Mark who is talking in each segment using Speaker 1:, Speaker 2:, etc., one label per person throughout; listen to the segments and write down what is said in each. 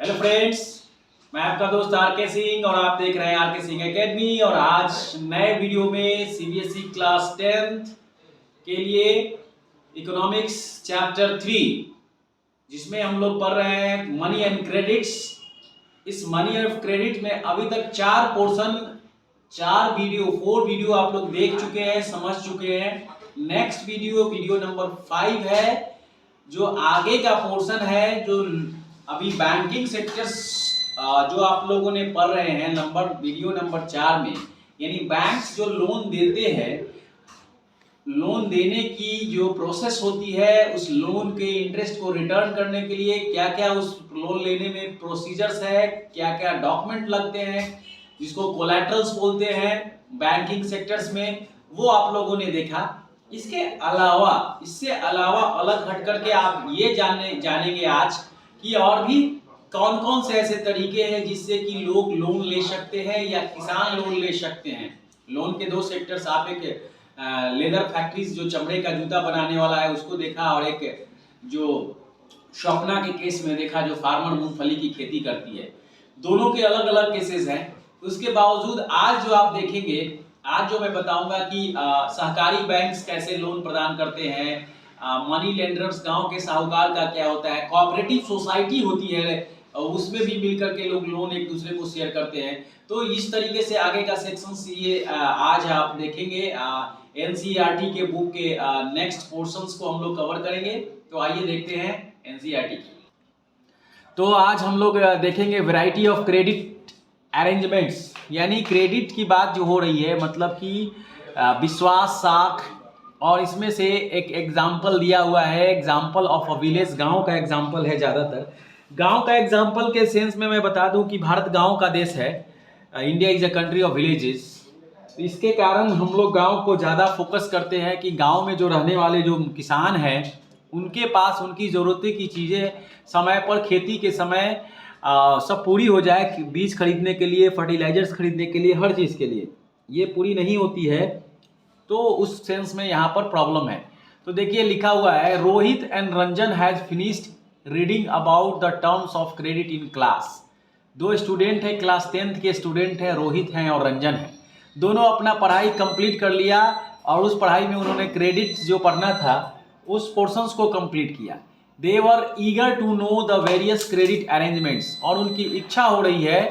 Speaker 1: Hello friends, मैं आपका दोस्त आर के सिंह और आप देख रहे हैं आर के सिंह एकेडमी। और आज नए वीडियो में सीबीएसई क्लास 10th के लिए इकोनॉमिक्स चैप्टर 3, जिसमें हम लोग पढ़ रहे हैं मनी एंड क्रेडिट्स। इस मनी एंड क्रेडिट में अभी तक 4 वीडियो आप लोग देख चुके हैं, समझ चुके हैं। नेक्स्ट वीडियो नंबर 5 है, जो आगे का पोर्शन है, जो अभी बैंकिंग सेक्टर्स जो आप लोगों ने पढ़ रहे हैं वीडियो नंबर 4 में, यानी बैंक्स जो लोन देते हैं, लोन देने की जो प्रोसेस होती है, उस लोन के इंटरेस्ट को रिटर्न करने के लिए क्या क्या उस लोन लेने में प्रोसीजर्स है, क्या क्या डॉक्यूमेंट लगते हैं, जिसको कोलैटरल्स बोलते हैं बैंकिंग सेक्टर्स में, वो आप लोगों ने देखा। इससे अलावा अलग हट करके आप ये जानेंगे आज कि और भी कौन कौन से ऐसे तरीके हैं जिससे कि लोग लोन ले सकते हैं या किसान लोन ले सकते हैं। लोन के 2 सेक्टर्स, आप एक लेदर फैक्ट्रीज जो चमड़े का जूता बनाने वाला है उसको देखा, और एक जो शौकना के केस में देखा जो फार्मर मूंगफली की खेती करती है। दोनों के अलग अलग केसेस हैं। उसके बावजूद आज जो आप देखेंगे, आज जो मैं बताऊंगा कि सहकारी बैंक्स कैसे लोन प्रदान करते हैं, मनी लेंडर्स गांव के साहूकार का क्या होता है, कोऑपरेटिव सोसाइटी होती है, उसमें भी मिलकर के लोग लोन एक दूसरे को शेयर करते हैं। तो इस तरीके से आगे का सेक्शंस ये आज आप देखेंगे। एनसीईआरटी के बुक के नेक्स्ट पोर्शंस को हम लोग कवर करेंगे। तो आइए देखते हैं एनसीईआरटी की। तो आज हम लोग देखेंगे वैरायटी ऑफ क्रेडिट अरेंजमेंट्स, यानी क्रेडिट की बात जो हो रही है, मतलब कि विश्वास, साख, और इसमें से एक एग्जाम्पल दिया हुआ है, एग्जाम्पल ऑफ अ विलेज, गांव का एग्जाम्पल है। ज़्यादातर गांव का एग्जाम्पल के सेंस में मैं बता दूं कि भारत गांव का देश है, India is a country of villages. इसके कारण हम लोग गांव को ज़्यादा फोकस करते हैं कि गांव में जो रहने वाले जो किसान हैं, उनके पास उनकी ज़रूरतें की चीज़ें समय पर खेती के समय सब पूरी हो जाए। बीज खरीदने के लिए, फर्टिलाइजर्स खरीदने के लिए, हर चीज़ के लिए ये पूरी नहीं होती है, तो उस सेंस में यहाँ पर प्रॉब्लम है। तो देखिए लिखा हुआ है, Rohit and Ranjan has finished reading about the terms of credit in class. 2 student है, क्लास 10th के स्टूडेंट हैं, रोहित हैं और रंजन हैं। दोनों अपना पढ़ाई कंप्लीट कर लिया और उस पढ़ाई में उन्होंने क्रेडिट जो पढ़ना था उस पोर्शंस को कंप्लीट किया। They were eager to know the various credit arrangements, और उनकी इच्छा हो रही है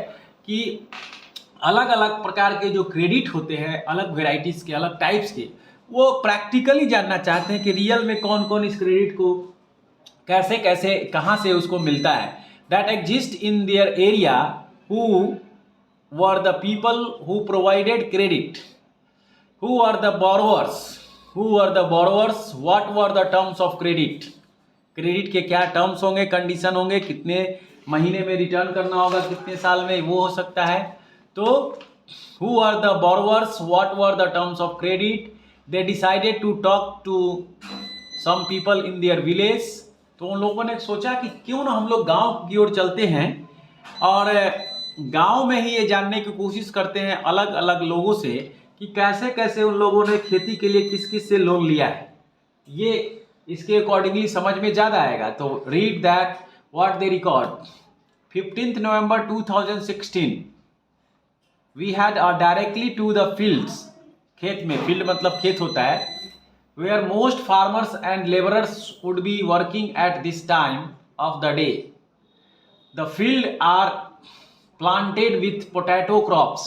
Speaker 1: कि अलग अलग प्रकार के जो क्रेडिट होते हैं, अलग वेराइटीज़ के, अलग टाइप्स के, वो प्रैक्टिकली जानना चाहते हैं कि रियल में कौन कौन इस क्रेडिट को कैसे कैसे कहाँ से उसको मिलता है। That exist in their area, who were the people who provided credit, who are the borrowers, what were the terms of credit. Credit के क्या टर्म्स होंगे, कंडीशन होंगे, कितने महीने में रिटर्न करना होगा, कितने साल में, वो हो सकता है। तो who are the borrowers, what were the terms of credit, they decided to talk to some people in their village. तो उन लोगों ने सोचा कि क्यों ना हम लोग गांव की ओर चलते हैं और गांव में ही ये जानने की कोशिश करते हैं अलग अलग लोगों से कि कैसे कैसे उन लोगों ने खेती के लिए किस किस से लोन लिया है। ये इसके अकॉर्डिंगली समझ में ज़्यादा आएगा। तो read that what they record. 15 November 2016 we had directly to the fields, खेत में, फील्ड मतलब खेत होता है, where most farmers and laborers would be working at this time of the day. The field are planted with potato crops.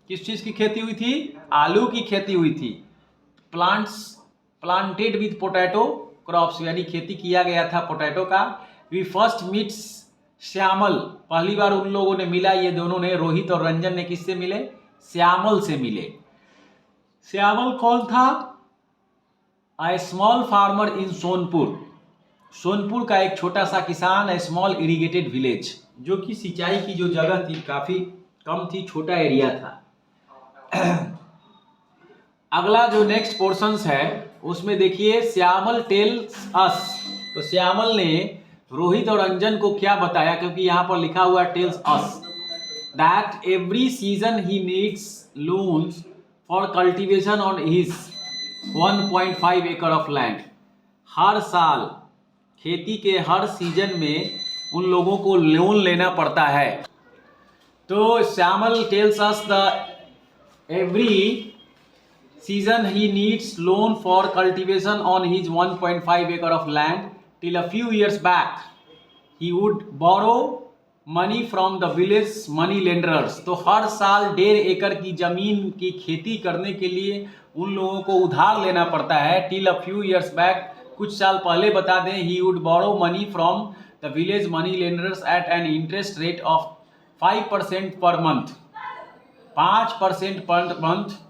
Speaker 1: किस चीज़ की खेती हुई थी? आलू की खेती हुई थी। Plants planted with potato crops, यानी खेती किया गया था पोटैटो का। वी फर्स्ट मीट्स श्यामल, पहली बार उन लोगों ने मिला, ये दोनों ने, रोहित और रंजन ने किससे मिले? श्यामल से मिले। श्यामल कौन था? A small farmer in Sonpur, Sonpur का एक छोटा सा किसान, a small irrigated village, जो कि सिंचाई की जो जगह थी काफ़ी कम थी, छोटा एरिया था। अगला जो नेक्स्ट पोर्शंस है उसमें देखिए, श्यामल टेल्स अस। तो श्यामल ने रोहित और रंजन को क्या बताया, क्योंकि यहाँ पर लिखा हुआ tells us, that every season he needs loans for cultivation on his 1.5 एकड़ ऑफ लैंड। हर साल खेती के हर सीजन में उन लोगों को लोन लेना पड़ता है। तो Shyamal tells us the every season he needs loan for cultivation on his 1.5 acre of land. Till a few years back he would borrow money from the village money lenders. तो हर साल 1.5 एकड़ की जमीन की खेती करने के लिए उन लोगों को उधार लेना पड़ता है। Till a few years back, कुछ साल पहले बता दें, he would borrow money from the village money lenders at an interest rate of 5% per month, 5% per month,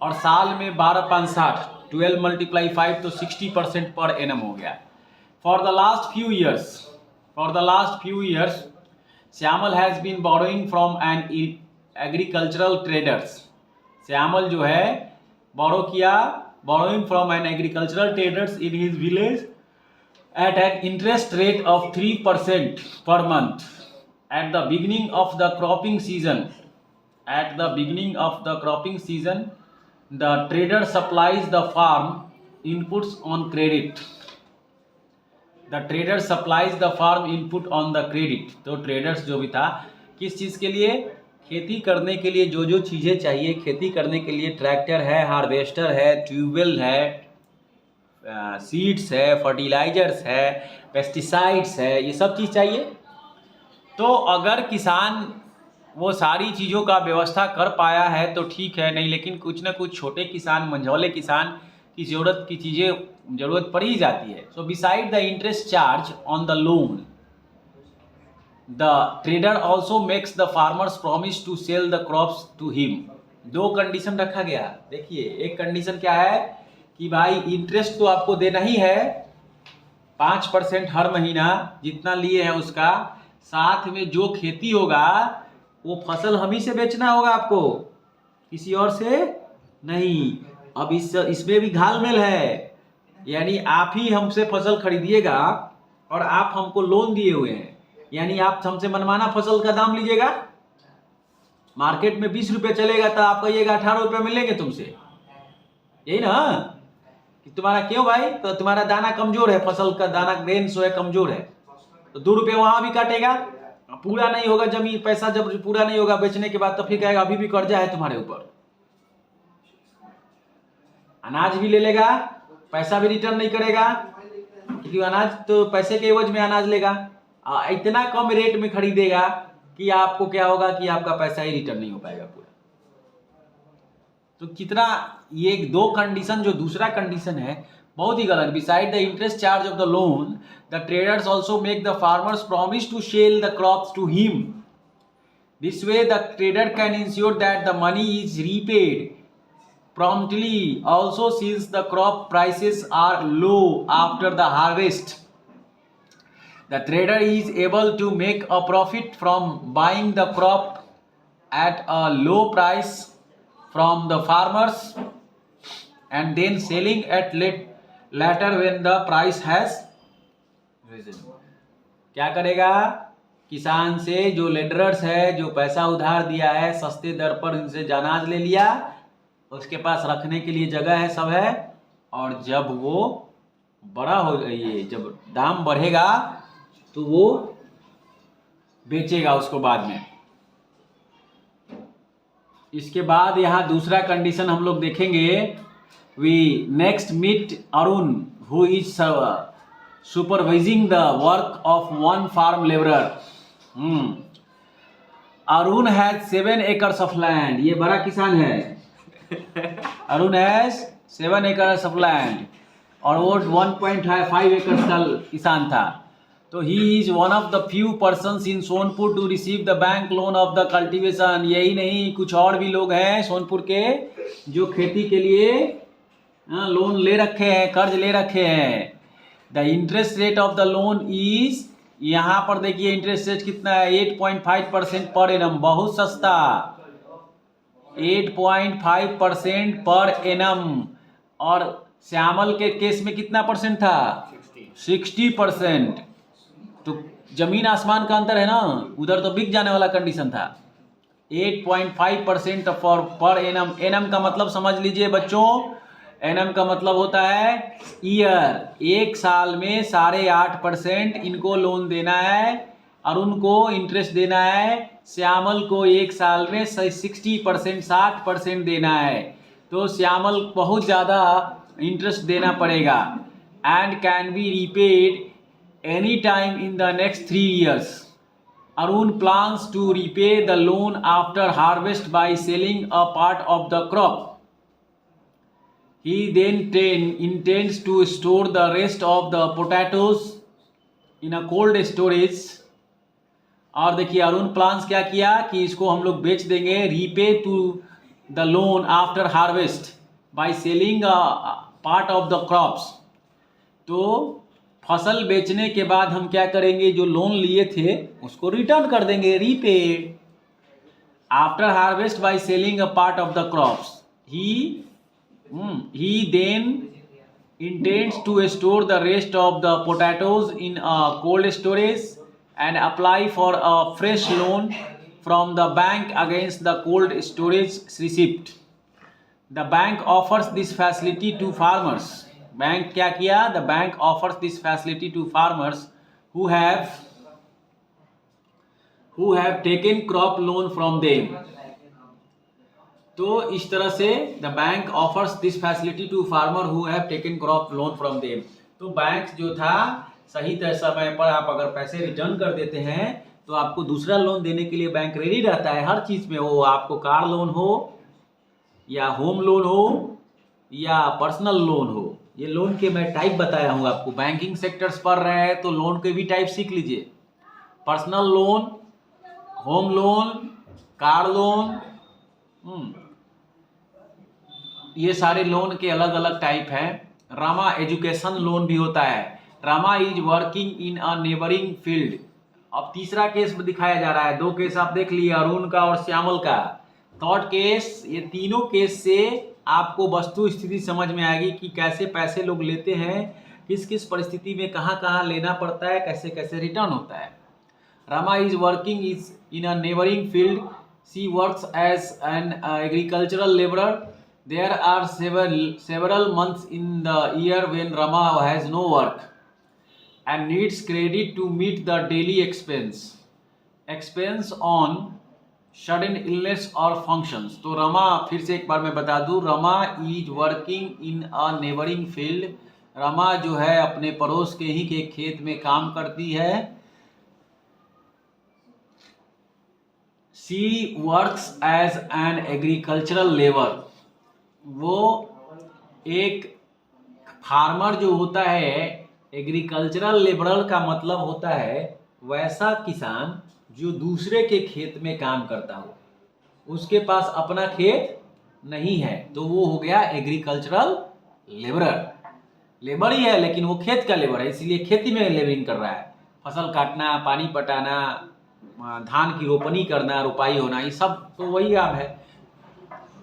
Speaker 1: और साल में 12×5=60, 12 × 5 तो 60% पर एनम हो गया। For the last few years Shyamal has been borrowing from an agricultural traders. Shyamal जो है borrowing from an agricultural traders in his village at an interest rate of 3% per month. At the beginning of the cropping season the trader supplies the farm inputs on credit. The trader supplies the farm input on the credit. तो traders जो भी था, किस चीज़ के लिए? खेती करने के लिए जो चीज़ें चाहिए, खेती करने के लिए ट्रैक्टर है, हार्वेस्टर है, ट्यूबवेल है, सीड्स है, फर्टिलाइजर्स है, पेस्टिसाइड्स है, ये सब चीज़ चाहिए। तो अगर किसान वो सारी चीज़ों का व्यवस्था कर पाया है तो ठीक है, नहीं लेकिन कुछ ना कुछ छोटे किसान, मंझौले किसान की ज़रूरत पड़ ही जाती है। So beside the interest charge on the loan, the trader also makes the farmers promise to sell the crops to him. 2 condition रखा गया। देखिए, एक कंडीशन क्या है कि भाई इंटरेस्ट तो आपको देना ही है, 5% हर महीना जितना लिए हैं उसका, साथ में जो खेती होगा वो फसल हम ही से बेचना होगा आपको, किसी और से नहीं। अब इसमें भी घालमेल है, यानी आप ही हमसे फसल खरीदिएगा और आप हमको लोन दिए हुए हैं, यानी आप हमसे मनमाना फसल का दाम लीजिएगा। मार्केट में 20 रुपये चलेगा तो आप कहिएगा 18 रुपये मिलेंगे तुमसे, यही ना? कि तुम्हारा क्यों भाई? तो तुम्हारा दाना कमजोर है, फसल का दाना ग्रेन जो है कमजोर है, तो 2 रुपये वहां भी काटेगा। पूरा नहीं होगा जमीन, पैसा जब पूरा नहीं होगा बेचने के बाद तो फिर कहेगा अभी भी कर्जा है तुम्हारे ऊपर। अनाज भी ले लेगा, पैसा भी रिटर्न नहीं करेगा, क्योंकि अनाज तो पैसे के एवज में अनाज लेगा, इतना कम रेट में खरीदेगा कि आपको क्या होगा कि आपका पैसा ही रिटर्न नहीं हो पाएगा पूरा। तो कितना, ये 2 कंडीशन, जो दूसरा कंडीशन है बहुत ही गलत। Beside the interest charge of the loan, the traders also make the farmers promise to sell the crops to him. This way the trader can ensure that the money is repaid promptly, also since the crop prices are low after the harvest. The trader is able to make a profit from buying the crop at a low price from the farmers and then selling at later when the price has risen. क्या करेगा? किसान से जो lenders है, जो पैसा उधार दिया है, सस्ते दर पर उनसे अनाज ले लिया, उसके पास रखने के लिए जगह है, सब है, और जब वो बड़ा हो जाइए, जब दाम बढ़ेगा तो वो बेचेगा उसको बाद में। इसके बाद यहाँ दूसरा कंडीशन हम लोग देखेंगे। We next meet Arun who is supervising the work of one farm labourer. Arun has 7 acres of land. ये बड़ा किसान है। Arun has 7 acres of land और वो 1.5 एकर्स का किसान था। तो he is one of the few persons in Sonpur to receive the bank loan of the cultivation. यही नहीं, कुछ और भी लोग हैं सोनपुर के जो खेती के लिए लोन ले रखे हैं, कर्ज ले रखे हैं। The interest rate of the loan is, यहाँ पर देखिए इंटरेस्ट रेट कितना है, 8.5% पर एनम। बहुत सस्ता, 8.5% पर एनम। और श्यामल के केस में कितना परसेंट था? 60%। तो जमीन आसमान का अंतर है ना, उधर तो बिक जाने वाला कंडीशन था। 8.5% पर एनम। एनम का मतलब समझ लीजिए बच्चों, एनम का मतलब होता है ईयर। एक साल में 8.5% इनको लोन देना है और उनको इंटरेस्ट देना है। श्यामल को एक साल में 60%, 60% देना है। तो श्यामल बहुत ज़्यादा इंटरेस्ट देना पड़ेगा। And can be repaid any time in the next 3 years. Arun plans to repay the loan after harvest by selling a part of the crop. He then intends to store the rest of the potatoes in a cold storage. और देखिए Arun plans क्या किया कि इसको हम लोग बेच देंगे, repay to the loan after harvest by selling part of the crops. तो फसल बेचने के बाद हम क्या करेंगे, जो लोन लिए थे उसको रिटर्न कर देंगे, repay. After harvest by selling a part of the crops he then intends to store the rest of the potatoes in a cold storage and apply for a fresh loan from the bank against the cold storage receipt. The bank offers this facility to farmers. Bank क्या किया? The bank offers this facility to farmers who have taken crop loan from them. तो इस तरह से the bank offers this facility to farmer who have taken crop loan from them. तो bank जो था सही समय पर आप अगर पैसे रिटर्न कर देते हैं तो आपको दूसरा लोन देने के लिए बैंक रेडी रहता है हर चीज़ में। वो आपको कार लोन हो या होम लोन हो या पर्सनल लोन हो। ये लोन के मैं टाइप बताया हूँ आपको। बैंकिंग सेक्टर्स पढ़ रहे हैं तो लोन के भी टाइप सीख लीजिए। Personal loan, home loan, car loan, ये सारे लोन के अलग अलग टाइप हैं। रामा एजुकेशन लोन भी होता है। Rama is working in a neighbouring field. अब तीसरा केस दिखाया जा रहा है। 2 केस आप देख लिए, अरुण का और श्यामल का। थर्ड केस, ये तीनों केस से आपको वस्तु स्थिति समझ में आएगी कि कैसे पैसे लोग लेते हैं, किस किस परिस्थिति में कहाँ कहाँ लेना पड़ता है, कैसे कैसे रिटर्न होता है। Rama is working is in a neighbouring field. She works as an agricultural labourer. There are several months in the year when Rama has no work and needs credit to meet the daily expense on sudden illness or functions. तो रमा, फिर से एक बार मैं बता दूं, Rama is working in a neighbouring field. Rama जो है अपने पड़ोस के ही के खेत में काम करती है। She works as an agricultural labor. वो एक फार्मर जो होता है, एग्रीकल्चरल लेबरर का मतलब होता है वैसा किसान जो दूसरे के खेत में काम करता हो, उसके पास अपना खेत नहीं है, तो वो हो गया एग्रीकल्चरल लेबरर। लेबर ही है लेकिन वो खेत का लेबर है, इसीलिए खेती में लेबरिंग कर रहा है। फसल काटना, पानी पटाना, धान की रोपनी करना, रुपाई होना, ये सब तो वही काम है।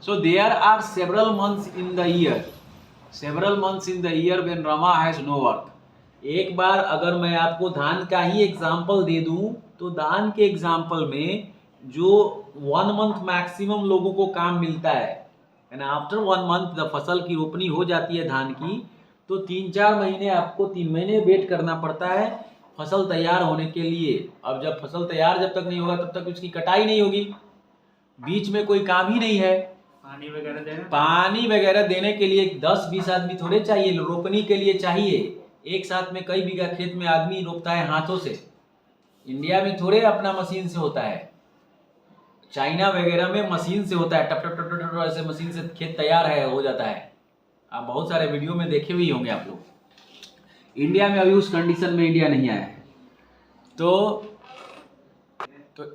Speaker 1: So there are several months in the year when Rama has no work. एक बार अगर मैं आपको धान का ही एग्जाम्पल दे दूं तो धान के एग्जाम्पल में जो 1 month मैक्सिमम लोगों को काम मिलता है, एंड आफ्टर 1 month जब फसल की रोपनी हो जाती है धान की, तो 3-4 महीने आपको 3 महीने वेट करना पड़ता है फसल तैयार होने के लिए। अब जब फसल तैयार जब तक नहीं होगा तब तक उसकी कटाई नहीं होगी। बीच में कोई काम ही नहीं है। पानी वगैरह देने के लिए 10-20 आदमी थोड़े चाहिए, रोपनी के लिए चाहिए। एक साथ में कई बीघा खेत में आदमी रोपता है हाथों से। इंडिया में थोड़े अपना मशीन से होता है, चाइना वगैरह में मशीन से होता है, टप टप टप टप ऐसे मशीन से खेत तैयार है हो जाता है। आप बहुत सारे वीडियो में देखे हुए होंगे आप लोग। इंडिया में अभी उस कंडीशन में इंडिया नहीं आया है। तो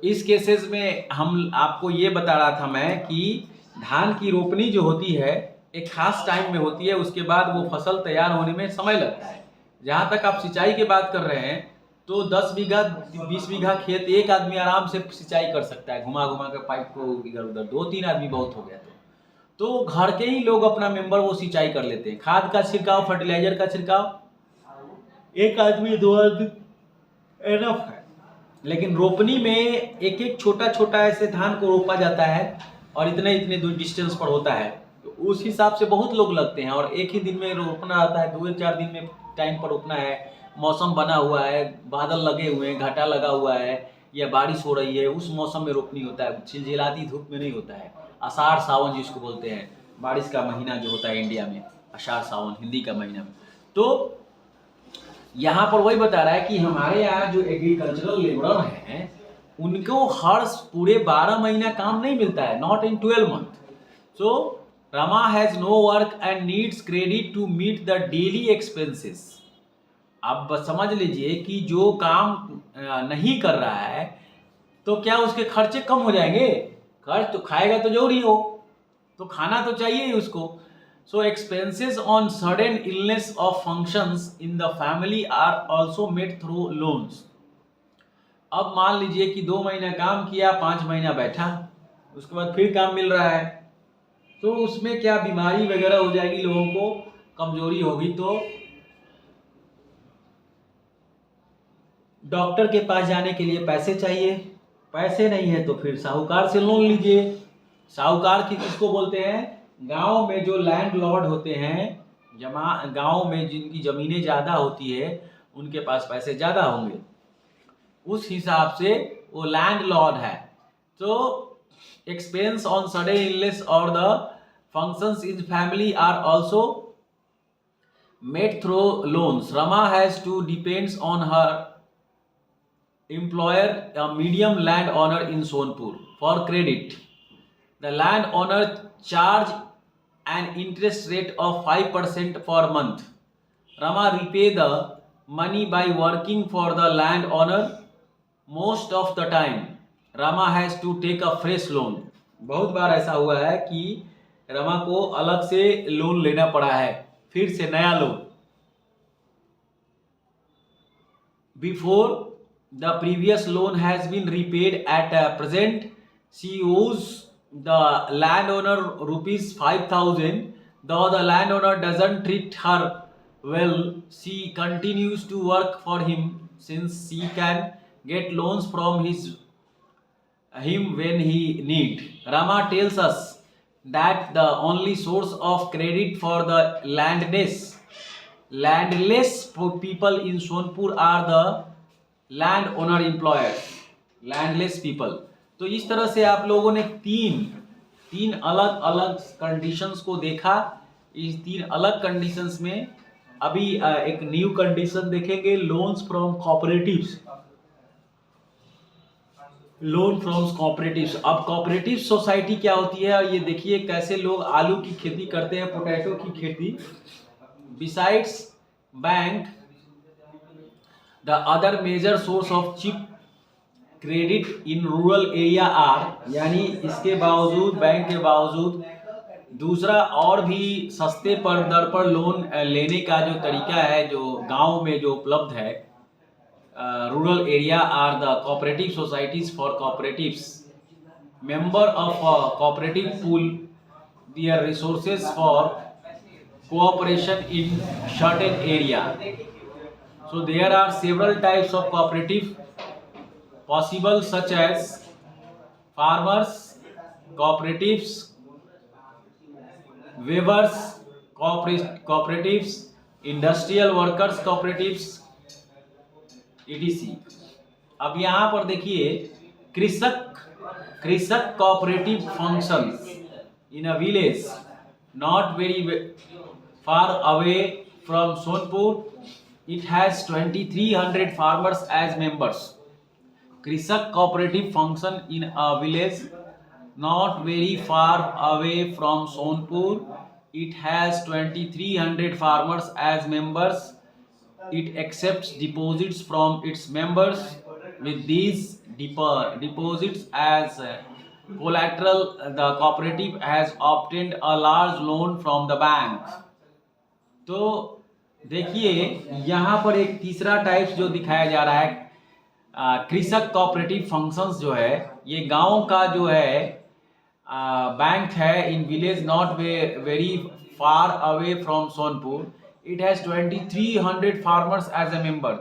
Speaker 1: इस केसेस में हम आपको ये बता रहा था मैं कि धान की रोपनी जो होती है एक खास टाइम में होती है, उसके बाद वो फसल तैयार होने में समय लगता है। जहाँ तक आप सिंचाई की बात कर रहे हैं तो 10 बीघा 20 बीघा खेत एक आदमी आराम से सिंचाई कर सकता है, घुमा घुमा कर पाइप को इधर उधर। 2-3 आदमी बहुत हो गया तो घर के ही लोग अपना मेंबर वो सिंचाई कर लेते हैं। खाद का छिड़काव, फर्टिलाइजर का छिड़काव 1 आदमी 2 आदमी एनफ है। लेकिन रोपनी में एक एक छोटा छोटा ऐसे धान को रोपा जाता है और इतने इतने दूर डिस्टेंस पर होता है।
Speaker 2: तो उस हिसाब से बहुत लोग लगते हैं, और एक ही दिन में रोपना आता है, 2-4 दिन में टाइम पर रोपना है, मौसम बना हुआ है, बादल लगे हुए हैं, घाटा लगा हुआ है या बारिश हो रही है, उस मौसम में रोपनी होता है, चिलचिलाती धूप में नहीं होता है। आषाढ़ सावन जिसको बोलते हैं, बारिश का महीना जो होता है इंडिया में, आषाढ़ सावन हिंदी का महीना में। तो यहाँ पर वही बता रहा है कि हमारे यहाँ जो एग्रीकल्चरल लेबर हैं उनको हर पूरे 12 महीना काम नहीं मिलता है, not in 12 month. So Rama has no work and needs credit to meet the daily expenses. आप बस समझ लीजिए कि जो काम नहीं कर रहा है तो क्या उसके खर्चे कम हो जाएंगे? खर्च तो खाएगा तो जरूरी हो, तो खाना तो चाहिए ही उसको। So expenses on sudden illness of functions in the family are also made through loans. अब मान लीजिए कि 2 महीना काम किया, 5 महीना बैठा, उसके बाद फिर काम मिल रहा है, तो उसमें क्या बीमारी वगैरह हो जाएगी, लोगों को कमजोरी होगी, तो डॉक्टर के पास जाने के लिए पैसे चाहिए, पैसे नहीं है तो फिर साहूकार से लोन लीजिए। साहूकार किसको बोलते हैं? गांव में जो लैंड लॉर्ड होते हैं, गांव में जिनकी जमीनें ज़्यादा होती है उनके पास पैसे ज़्यादा होंगे, उस हिसाब से वो लैंड लॉर्ड है। तो एक्सपेंस ऑन सडन इलनेस और the functions in family are also made through loans. Rama has to depends on her employer, a medium landowner in Sonpur, for credit. The landowner charge an interest rate of 5% per month. Rama repay the money by working for the landowner most of the time. Rama has to take a fresh loan. बहुत बार ऐसा हुआ है कि रमा को अलग से loan लेना पड़ा है, फिर से नया loan. Before the previous loan has been repaid at present, she owes the landowner rupees 5,000. Though the landowner doesn't treat her well, she continues to work for him since she can get loans from him when he need. Rama tells us that the only source of credit for the landless people in Sonpur are the land owner employers, landless people. तो इस तरह से आप लोगों ने तीन अलग अलग कंडीशंस को देखा। इस 3 अलग कंडीशंस में अभी एक न्यू कंडीशन देखेंगे, loans from cooperatives. Loan from cooperatives. अब कोऑपरेटिव सोसाइटी क्या होती है, ये देखिए कैसे लोग आलू की खेती करते हैं, पोटैटो की खेती। Besides bank, the other major source of cheap credit in rural area are, यानी इसके बावजूद, बैंक के बावजूद दूसरा और भी सस्ते पर दर पर लोन लेने का जो तरीका है, जो गांव में जो उपलब्ध है, rural area are the cooperative societies for cooperatives. Member of cooperative pool their resources for cooperation in certain area. So there are several types of cooperative possible, such as farmers cooperatives, weavers cooperatives, industrial workers cooperatives, etc. अब यहाँ पर देखिए कृषक cooperative functions in a village not very far away from Sonpur. It has 2,300 farmers as members. कृषक cooperative function in a village not very far away from Sonpur. It has 2,300 farmers as members. It accepts deposits from its members. With these deposits as collateral, the cooperative has obtained a large loan from the bank. तो देखिए यहाँ पर एक तीसरा types जो दिखाया जा रहा है, कृषक कोऑपरेटिव फंक्शंस जो है, ये गांव का जो है बैंक है in village not very far away from Sonpur. It has 2,300 farmers as a member.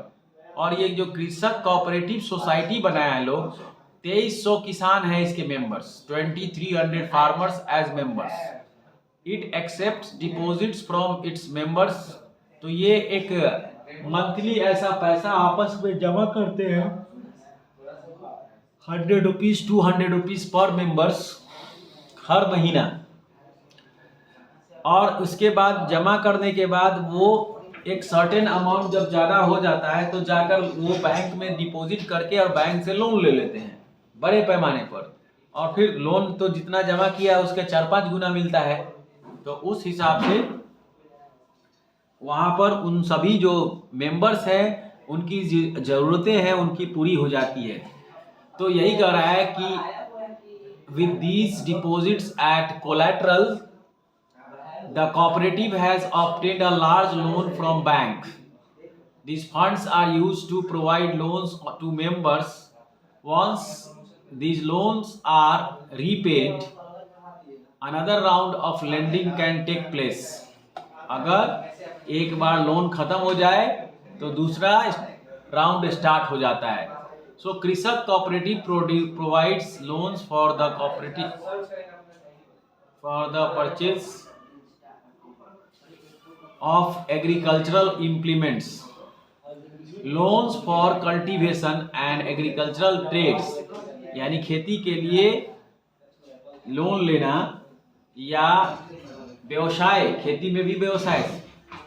Speaker 2: और ये जो कृषक कोऑपरेटिव सोसाइटी बनाया है लोग, 2,300 किसान हैं इसके members, 2,300 farmers as members. It accepts deposits from its members. तो ये एक मंथली ऐसा पैसा आपस में जमा करते हैं, 100 रुपीज 200 रुपीज पर मेंबर्स हर महीना। और उसके बाद जमा करने के बाद वो एक सर्टेन अमाउंट जब ज़्यादा हो जाता है तो जाकर वो बैंक में डिपॉजिट करके और बैंक से लोन ले लेते हैं बड़े पैमाने पर। और फिर लोन तो जितना जमा किया उसके 4-5 गुना मिलता है। तो उस हिसाब से वहाँ पर उन सभी जो मेंबर्स हैं उनकी ज़रूरतें हैं उनकी पूरी हो जाती है। तो यही कह रहा है कि with these deposits at collateral the cooperative has obtained a large loan from bank. These funds are used to provide loans to members. Once these loans are repaid, another round of lending can take place. अगर एक बार loan खत्म हो जाए तो दूसरा round start हो जाता है। So Krishak cooperative provides loans for the purchase of agricultural implements, loans for cultivation and agricultural trades, यानी खेती के लिए लोन लेना या व्यवसाय, खेती में भी व्यवसाय।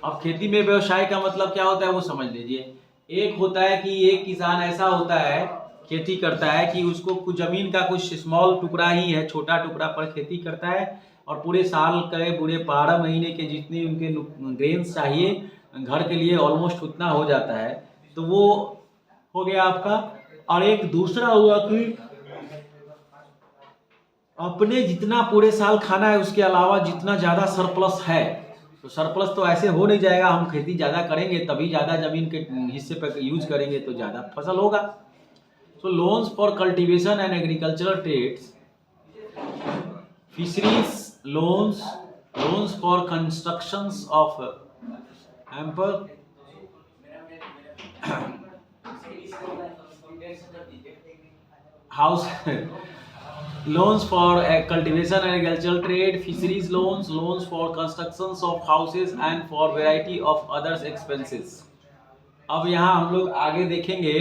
Speaker 2: अब खेती में व्यवसाय का मतलब क्या होता है वो समझ लीजिए। एक होता है कि एक किसान ऐसा होता है खेती करता है कि उसको कुछ जमीन का कुछ स्मॉल टुकड़ा ही है, छोटा टुकड़ा पर खेती करता है और पूरे साल के पूरे 12 महीने के जितने उनके ग्रेन्स चाहिए घर के लिए ऑलमोस्ट उतना हो जाता है। तो वो हो गया आपका। और एक दूसरा हुआ कि अपने जितना पूरे साल खाना है उसके अलावा जितना ज़्यादा सरप्लस है, तो सरप्लस तो ऐसे हो नहीं जाएगा, हम खेती ज़्यादा करेंगे तभी ज़्यादा ज़मीन के हिस्से पर यूज करेंगे तो ज़्यादा फसल होगा। So loans for cultivation and agricultural trades, fisheries loans, loans for constructions of ample house, loans for cultivation and agricultural trade, fisheries loans, loans for constructions of houses and for variety of others expenses। अब यहाँ हम लोग आगे देखेंगे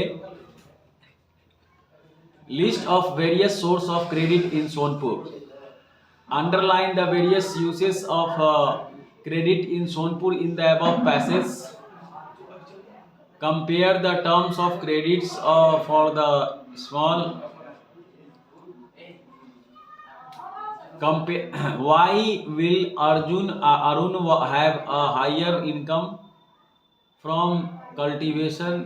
Speaker 2: list of various source of credit in Sonpur। Underline the various uses of credit in Sonpur in the above passage। Compare the terms of credits for the small। Why will Arun have a higher income from cultivation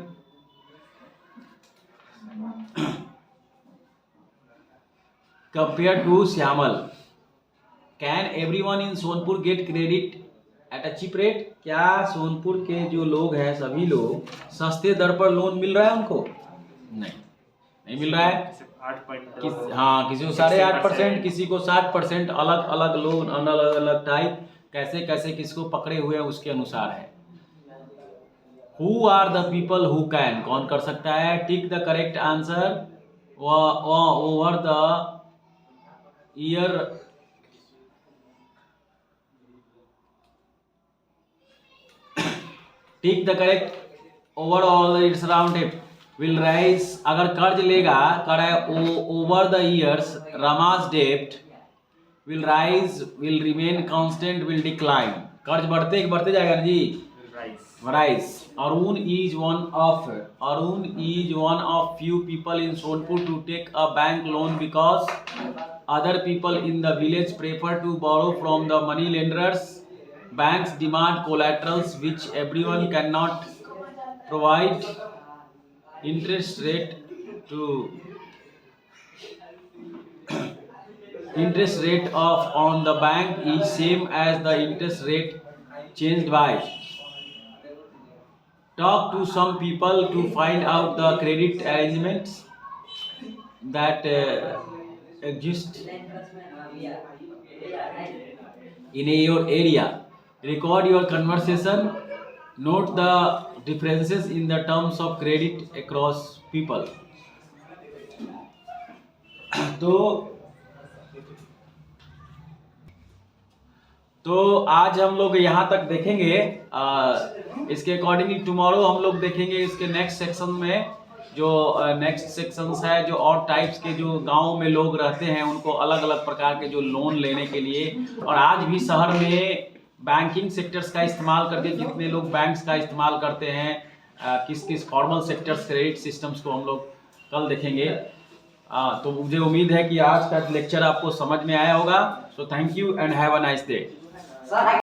Speaker 2: compared to Syamal? Can everyone in Sonpur get credit at a cheap rate? क्या सोनपुर के जो लोग हैं सभी लोग सस्ते दर पर loan मिल रहा है उनको? नहीं मिल रहा है। हाँ, किसी को 8.5%, किसी को 60%, अलग अलग लोन, अलग अलग टाइप, कैसे कैसे किसको पकड़े हुए हैं उसके अनुसार है। Who are the people who can, कौन कर सकता है? Tick the correct answer over the year. Tick the correct overall it's round will rise। अगर कर्ज लेगा over the years Rama's debt will rise, will remain constant, will decline। कर्ज बढ़ते जाएगा ना जी, rise। Arun is one of few people in Sonpur to take a bank loan because other people in the village prefer to borrow from the money lenders। Banks demand collaterals which everyone cannot provide। Interest rate on the bank is same as the interest rate changed by। Talk to some people to find out the credit arrangements that exist in your area। Record your conversation। Note the differences in the terms of credit across people। तो आज हम लोग यहाँ तक देखेंगे। इसके accordingly tomorrow हम लोग देखेंगे इसके नेक्स्ट सेक्शन में, जो नेक्स्ट सेक्शंस है, जो और टाइप्स के जो गांव में लोग रहते हैं उनको अलग अलग प्रकार के जो लोन लेने के लिए, और आज भी शहर में बैंकिंग सेक्टर्स का इस्तेमाल करके कितने लोग बैंक्स का इस्तेमाल करते हैं, किस किस फॉर्मल सेक्टर्स क्रेडिट सिस्टम्स को हम लोग कल देखेंगे। तो मुझे उम्मीद है कि आज का लेक्चर आपको समझ में आया होगा। So thank you and have a nice day.